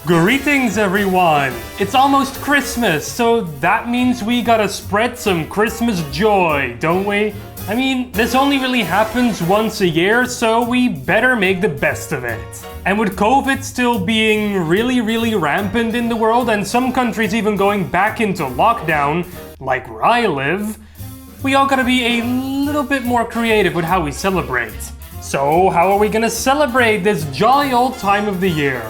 Greetings everyone! It's almost Christmas, so that means we gotta spread some Christmas joy, don't we? I mean, this only really happens once a year, so we better make the best of it. And with COVID still being really rampant in the world and some countries even going back into lockdown, like where I live, we all gotta be a little bit more creative with how we celebrate. So how are we gonna celebrate this jolly old time of the year?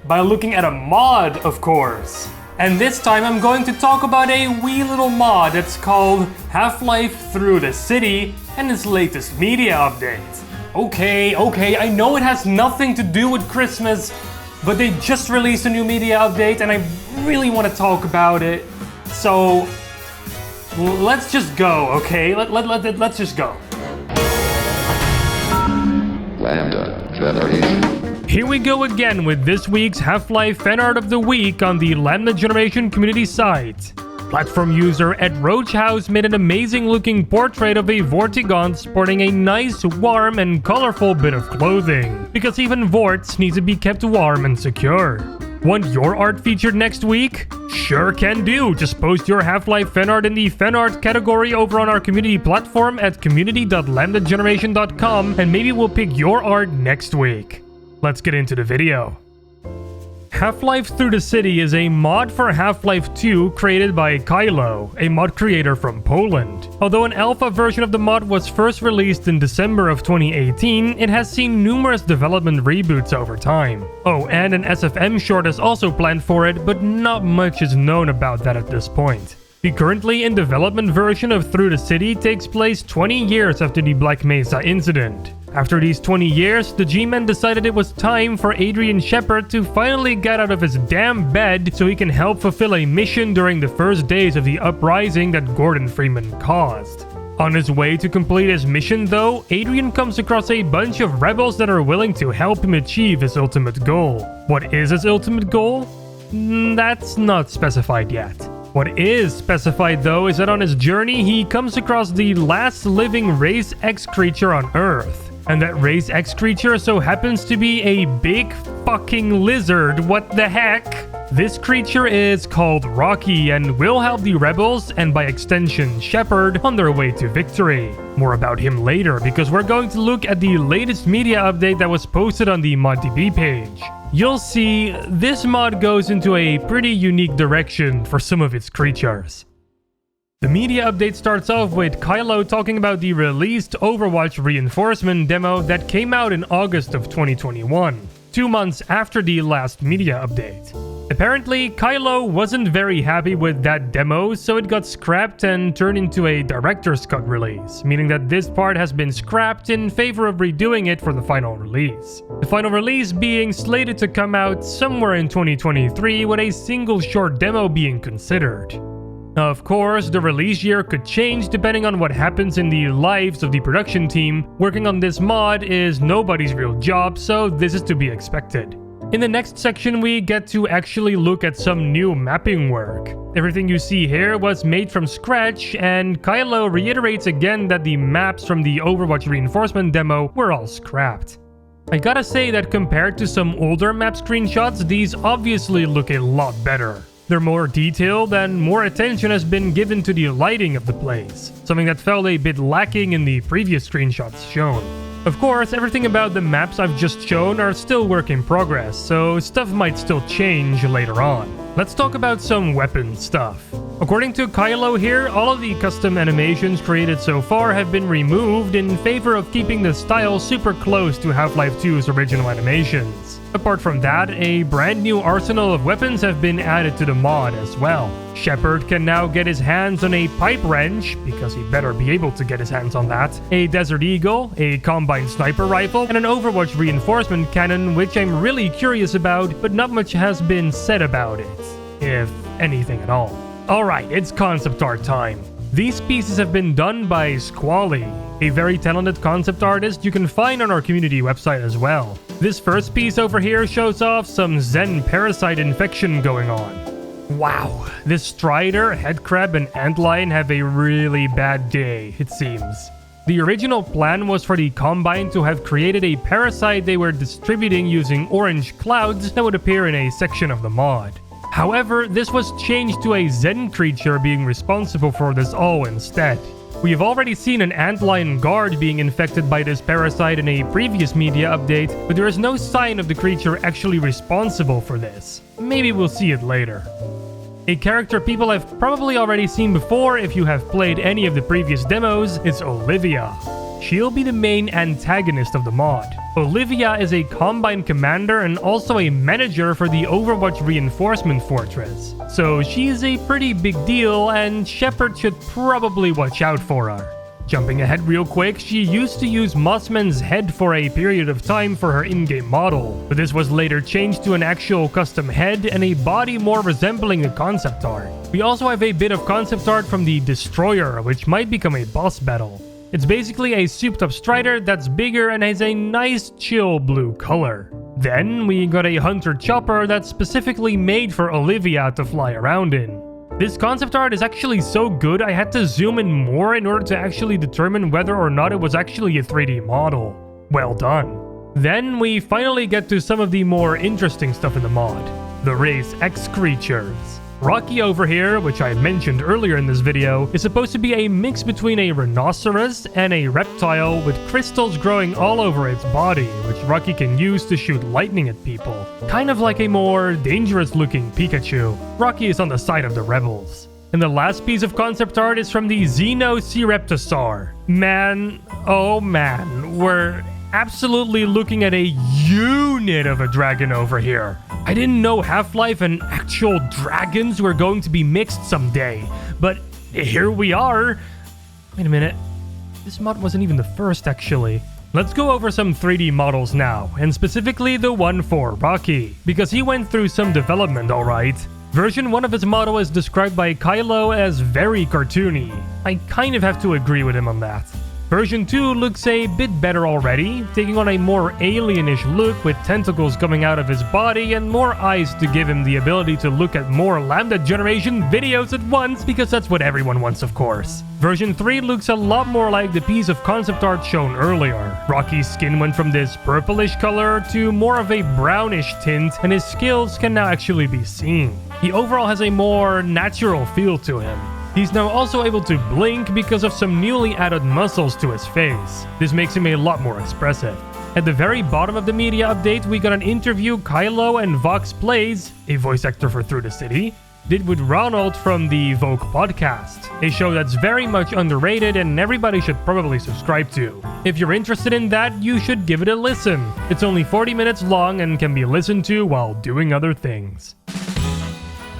By looking at a mod, of course. And this time I'm going to talk about a wee little mod that's called Half-Life Through the City and its latest media update. Okay, I know it has nothing to do with Christmas, but they just released a new media update and I really want to talk about it. So let's just go, okay? Let's just go. LambdaGeneration. Here we go again with this week's Half-Life fan art of the week on the LambdaGeneration community site. Platform user at Roachhouse made an amazing looking portrait of a Vortigaunt sporting a nice, warm and colorful bit of clothing, because even Vorts need to be kept warm and secure. Want your art featured next week? Sure can do! Just post your Half-Life fan art in the fan art category over on our community platform at community.lambdageneration.com and maybe we'll pick your art next week. Let's get into the video. Half-Life Through the City is a mod for Half-Life 2 created by Kylo, a mod creator from Poland. Although an alpha version of the mod was first released in December of 2018, it has seen numerous development reboots over time. Oh, and an SFM short is also planned for it, but not much is known about that at this point. The currently in development version of Through the City takes place 20 years after the Black Mesa incident. After these 20 years, the G-Men decided it was time for Adrian Shepard to finally get out of his damn bed so he can help fulfill a mission during the first days of the uprising that Gordon Freeman caused. On his way to complete his mission though, Adrian comes across a bunch of rebels that are willing to help him achieve his ultimate goal. What is his ultimate goal? That's not specified yet. What is specified though is that on his journey he comes across the last living Race X creature on Earth. And that Race X creature so happens to be a big fucking lizard, what the heck? This creature is called Rocky and will help the rebels, and by extension Shepard, on their way to victory. More about him later, because we're going to look at the latest media update that was posted on the ModDB page. You'll see, this mod goes into a pretty unique direction for some of its creatures. The media update starts off with Kylo talking about the released Overwatch reinforcement demo that came out in August of 2021, 2 months after the last media update. Apparently, Kylo wasn't very happy with that demo, so it got scrapped and turned into a director's cut release, meaning that this part has been scrapped in favor of redoing it for the final release. The final release being slated to come out somewhere in 2023 with a single short demo being considered. Of course, the release year could change depending on what happens in the lives of the production team. Working on this mod is nobody's real job, so this is to be expected. In the next section, we get to actually look at some new mapping work. Everything you see here was made from scratch, and Kylo reiterates again that the maps from the Overwatch reinforcement demo were all scrapped. I gotta say that compared to some older map screenshots, these obviously look a lot better. They're more detailed and more attention has been given to the lighting of the place, something that felt a bit lacking in the previous screenshots shown. Of course, everything about the maps I've just shown are still work in progress, so stuff might still change later on. Let's talk about some weapon stuff. According to Kylo here, all of the custom animations created so far have been removed in favor of keeping the style super close to Half-Life 2's original animations. Apart from that, a brand new arsenal of weapons have been added to the mod as well. Shepard can now get his hands on a pipe wrench, because he better be able to get his hands on that, a Desert Eagle, a combined sniper rifle, and an Overwatch reinforcement cannon, which I'm really curious about, but not much has been said about it, if anything at all. Alright, it's concept art time. These pieces have been done by Squally, a very talented concept artist you can find on our community website as well. This first piece over here shows off some Zen parasite infection going on. Wow, this Strider, Headcrab, and Antlion have a really bad day, it seems. The original plan was for the Combine to have created a parasite they were distributing using orange clouds that would appear in a section of the mod. However, this was changed to a Zen creature being responsible for this all instead. We have already seen an antlion guard being infected by this parasite in a previous media update, but there is no sign of the creature actually responsible for this. Maybe we'll see it later. A character people have probably already seen before if you have played any of the previous demos is Olivia. She'll be the main antagonist of the mod. Olivia is a Combine commander and also a manager for the Overwatch Reinforcement Fortress. So she is a pretty big deal and Shepard should probably watch out for her. Jumping ahead real quick, she used to use Mossman's head for a period of time for her in-game model, but this was later changed to an actual custom head and a body more resembling a concept art. We also have a bit of concept art from the Destroyer, which might become a boss battle. It's basically a souped-up Strider that's bigger and has a nice chill blue color. Then we got a Hunter Chopper that's specifically made for Olivia to fly around in. This concept art is actually so good I had to zoom in more in order to actually determine whether or not it was actually a 3D model. Well done. Then we finally get to some of the more interesting stuff in the mod. The Race X creatures. Rocky over here, which I mentioned earlier in this video, is supposed to be a mix between a rhinoceros and a reptile with crystals growing all over its body, which Rocky can use to shoot lightning at people. Kind of like a more dangerous looking Pikachu. Rocky is on the side of the rebels. And the last piece of concept art is from the Xenoceraptosaur. Man, oh man, we're absolutely looking at a unit of a dragon over here. I didn't know Half-Life and actual dragons were going to be mixed someday, but here we are. Wait a minute, this mod wasn't even the first actually. Let's go over some 3D models now, and specifically the one for Rocky, because he went through some development alright. Version 1 of his model is described by Kylo as very cartoony. I kind of have to agree with him on that. Version 2 looks a bit better already, taking on a more alienish look with tentacles coming out of his body and more eyes to give him the ability to look at more LambdaGeneration videos at once, because that's what everyone wants, of course. Version 3 looks a lot more like the piece of concept art shown earlier. Rocky's skin went from this purplish color to more of a brownish tint, and his skills can now actually be seen. He overall has a more natural feel to him. He's now also able to blink because of some newly added muscles to his face. This makes him a lot more expressive. At the very bottom of the media update, we got an interview Kylo and Vox Plays, a voice actor for Through the City, did with Ronald from the Vogue podcast, a show that's very much underrated and everybody should probably subscribe to. If you're interested in that, you should give it a listen. It's only 40 minutes long and can be listened to while doing other things.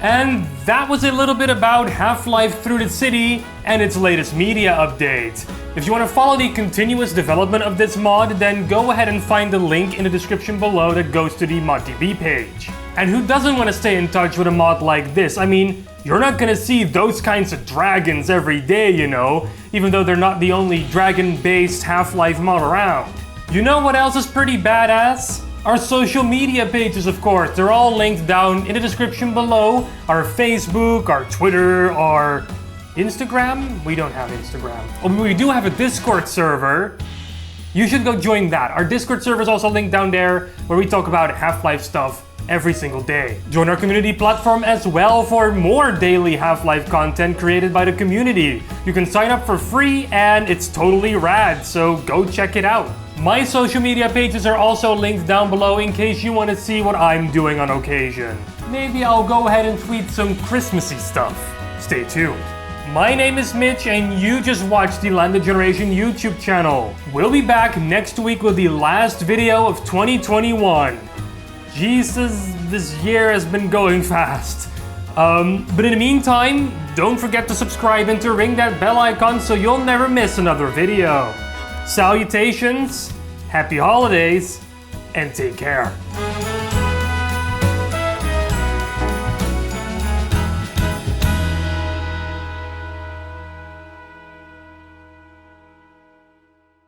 And that was a little bit about Half-Life Through the City and its latest media update. If you want to follow the continuous development of this mod, then go ahead and find the link in the description below that goes to the ModTV page. And who doesn't want to stay in touch with a mod like this? I mean, you're not gonna see those kinds of dragons every day, you know, even though they're not the only dragon-based Half-Life mod around. You know what else is pretty badass? Our social media pages, of course. They're all linked down in the description below. Our Facebook, our Twitter, our Instagram? We don't have Instagram. Oh, we do have a Discord server. You should go join that. Our Discord server is also linked down there, where we talk about Half-Life stuff every single day. Join our community platform as well for more daily Half-Life content created by the community. You can sign up for free and it's totally rad, so go check it out. My social media pages are also linked down below in case you want to see what I'm doing on occasion. Maybe I'll go ahead and tweet some Christmassy stuff. Stay tuned. My name is Mitch and you just watched the LambdaGeneration YouTube channel. We'll be back next week with the last video of 2021. Jesus, this year has been going fast. But in the meantime, don't forget to subscribe and to ring that bell icon so you'll never miss another video. Salutations, happy holidays, and take care.